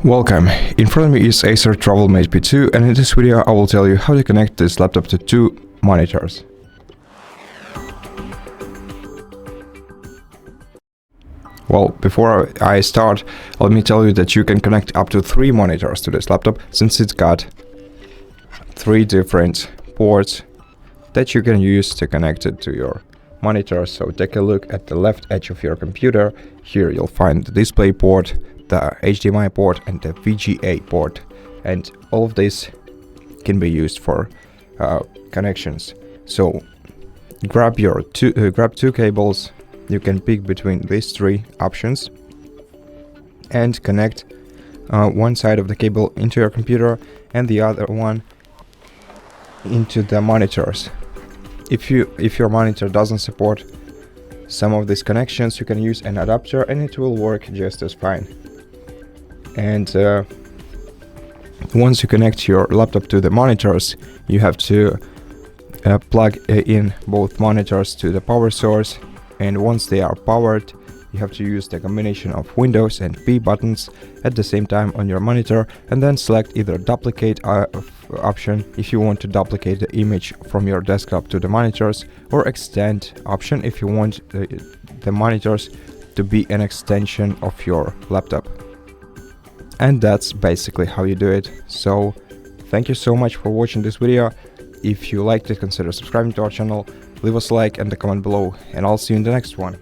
Welcome, in front of me is ACER TravelMate P2, and in this video I will tell you how to connect this laptop to two monitors. Well, before I start, let me tell you that you can connect up to 3 monitors to this laptop, since it's got 3 different ports that you can use to connect it to your monitor. So take a look at the left edge of your computer. Here you'll find the DisplayPort, the HDMI port and the VGA port, and all of this can be used for connections. So grab two cables. You can pick between these 3 options and connect one side of the cable into your computer and the other one into the monitors. If your monitor doesn't support some of these connections, you can use an adapter and it will work just as fine. And once you connect your laptop to the monitors, you have to plug in both monitors to the power source, and once they are powered, you have to use the combination of Windows and P buttons at the same time on your monitor, and then select either duplicate option if you want to duplicate the image from your desktop to the monitors, or extend option if you want the monitors to be an extension of your laptop. And that's basically how you do it. So thank you so much for watching this video. If you liked it, consider subscribing to our channel, leave us a like and a comment below, and I'll see you in the next one.